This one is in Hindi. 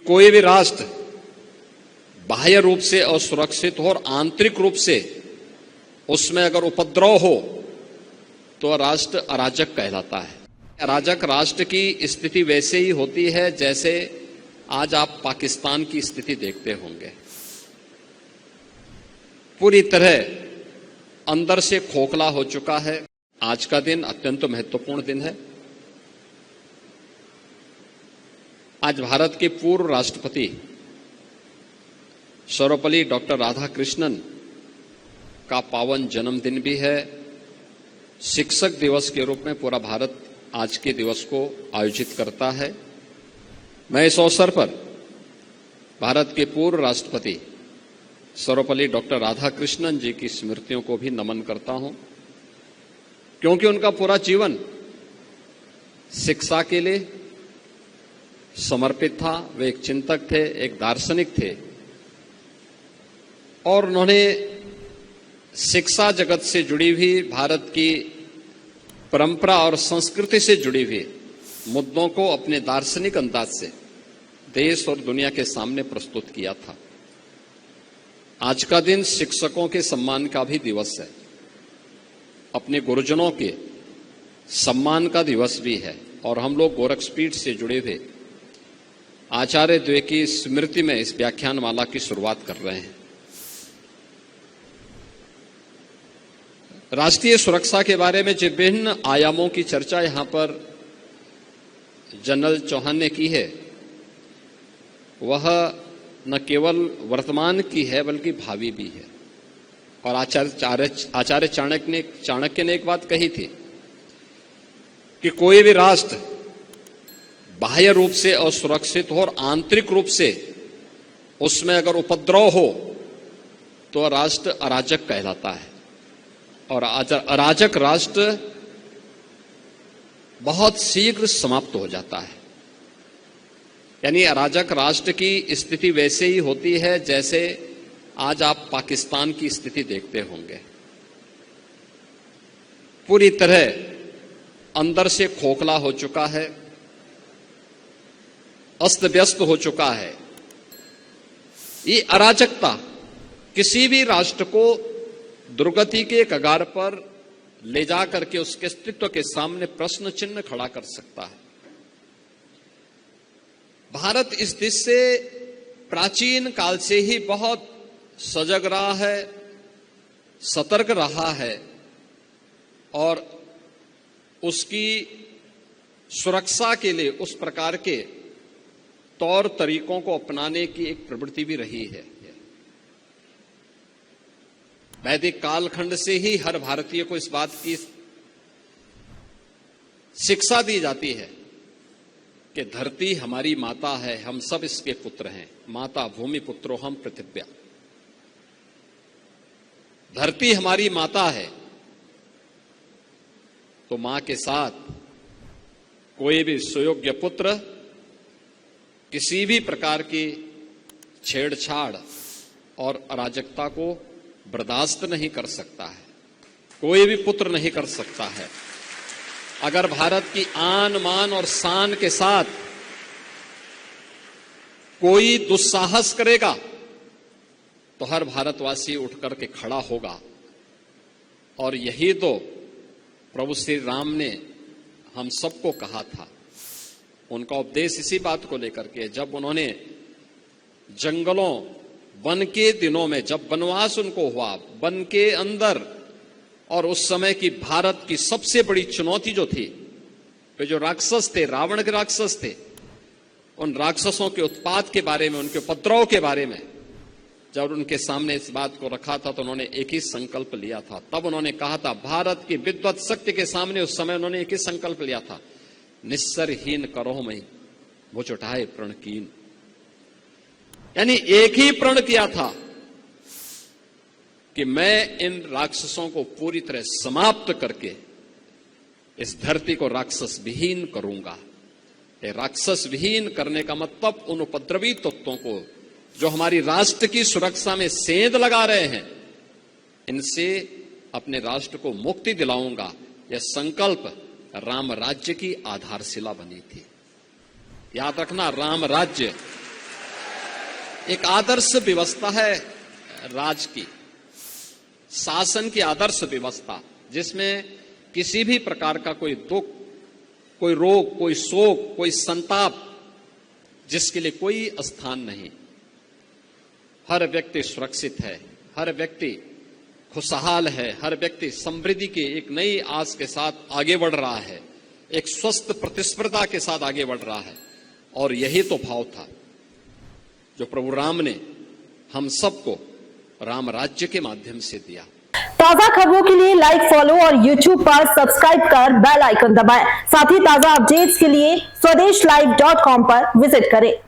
कोई भी राष्ट्र बाह्य रूप से असुरक्षित हो और आंतरिक रूप से उसमें अगर उपद्रव हो तो राष्ट्र अराजक कहलाता है। अराजक राष्ट्र की स्थिति वैसे ही होती है जैसे आज आप पाकिस्तान की स्थिति देखते होंगे। पूरी तरह अंदर से खोखला हो चुका है। आज का दिन अत्यंत महत्वपूर्ण दिन है। आज भारत के पूर्व राष्ट्रपति सर्वपल्ली डॉक्टर राधाकृष्णन का पावन जन्मदिन भी है। शिक्षक दिवस के रूप में पूरा भारत आज के दिवस को आयोजित करता है। मैं इस अवसर पर भारत के पूर्व राष्ट्रपति सर्वपल्ली डॉक्टर राधाकृष्णन जी की स्मृतियों को भी नमन करता हूं, क्योंकि उनका पूरा जीवन शिक्षा के लिए समर्पित था। वे एक चिंतक थे, एक दार्शनिक थे और उन्होंने शिक्षा जगत से जुड़ी हुई भारत की परंपरा और संस्कृति से जुड़ी हुई मुद्दों को अपने दार्शनिक अंदाज से देश और दुनिया के सामने प्रस्तुत किया था। आज का दिन शिक्षकों के सम्मान का भी दिवस है, अपने गुरुजनों के सम्मान का दिवस भी है और हम लोग गोरखपीठ से जुड़े हुए आचार्य द्वय की स्मृति में इस व्याख्यानमाला की शुरुआत कर रहे हैं। राष्ट्रीय सुरक्षा के बारे में जो विभिन्न आयामों की चर्चा यहां पर जनरल चौहान ने की है, वह न केवल वर्तमान की है बल्कि भावी भी है। और आचार्य चाणक्य ने एक बात कही थी कि कोई भी राष्ट्र बाह्य रूप से असुरक्षित हो और आंतरिक रूप से उसमें अगर उपद्रव हो तो राष्ट्र अराजक कहलाता है। और अराजक राष्ट्र बहुत शीघ्र समाप्त हो जाता है। यानी अराजक राष्ट्र की स्थिति वैसे ही होती है जैसे आज आप पाकिस्तान की स्थिति देखते होंगे। पूरी तरह अंदर से खोखला हो चुका है, अस्त व्यस्त हो चुका है। ये अराजकता किसी भी राष्ट्र को दुर्गति के कगार पर ले जा करके उसके अस्तित्व के सामने प्रश्न चिन्ह खड़ा कर सकता है। भारत इस दिश से प्राचीन काल से ही बहुत सजग रहा है, सतर्क रहा है और उसकी सुरक्षा के लिए उस प्रकार के तौर तरीकों को अपनाने की एक प्रवृत्ति भी रही है। वैदिक कालखंड से ही हर भारतीय को इस बात की शिक्षा दी जाती है कि धरती हमारी माता है, हम सब इसके पुत्र हैं। माता भूमि पुत्रो हम पृथिव्या। धरती हमारी माता है तो मां के साथ कोई भी सुयोग्य पुत्र किसी भी प्रकार की छेड़छाड़ और अराजकता को बर्दाश्त नहीं कर सकता है। कोई भी पुत्र नहीं कर सकता है। अगर भारत की आन मान और शान के साथ कोई दुस्साहस करेगा तो हर भारतवासी उठ करके खड़ा होगा। और यही तो प्रभु श्री राम ने हम सबको कहा था। उनका उपदेश इसी बात को लेकर के, जब उन्होंने जंगलों वन के दिनों में, जब वनवास उनको हुआ वन के अंदर, और उस समय की भारत की सबसे बड़ी चुनौती जो थी, वे जो राक्षस थे, रावण के राक्षस थे, उन राक्षसों के उत्पात के बारे में, उनके उपद्रव के बारे में जब उनके सामने इस बात को रखा था तो उन्होंने एक ही संकल्प लिया था। तब उन्होंने कहा था, भारत की विद्वत शक्ति के सामने उस समय उन्होंने एक ही संकल्प लिया था, निस्सरहीन करो मैं वो चुटाए प्रणकीन। यानी एक ही प्रण किया था कि मैं इन राक्षसों को पूरी तरह समाप्त करके इस धरती को राक्षस विहीन करूंगा। राक्षस विहीन करने का मतलब उन उपद्रवी तत्वों को जो हमारी राष्ट्र की सुरक्षा में सेंध लगा रहे हैं, इनसे अपने राष्ट्र को मुक्ति दिलाऊंगा। यह संकल्प राम राज्य की आधारशिला बनी थी। याद रखना, राम राज्य एक आदर्श व्यवस्था है राज की, शासन की आदर्श व्यवस्था, जिसमें किसी भी प्रकार का कोई दुख, कोई रोग, कोई शोक, कोई संताप, जिसके लिए कोई स्थान नहीं। हर व्यक्ति सुरक्षित है, हर व्यक्ति खुशहाल है, हर व्यक्ति समृद्धि के एक नई आस के साथ आगे बढ़ रहा है, एक स्वस्थ प्रतिस्पर्धा के साथ आगे बढ़ रहा है। और यही तो भाव था जो प्रभु राम ने हम सबको राम राज्य के माध्यम से दिया। ताजा खबरों के लिए लाइक, फॉलो और YouTube पर सब्सक्राइब कर बेल आइकन दबाएं। साथ ही ताजा अपडेट्स के लिए स्वदेशलाइव.com पर विजिट करें।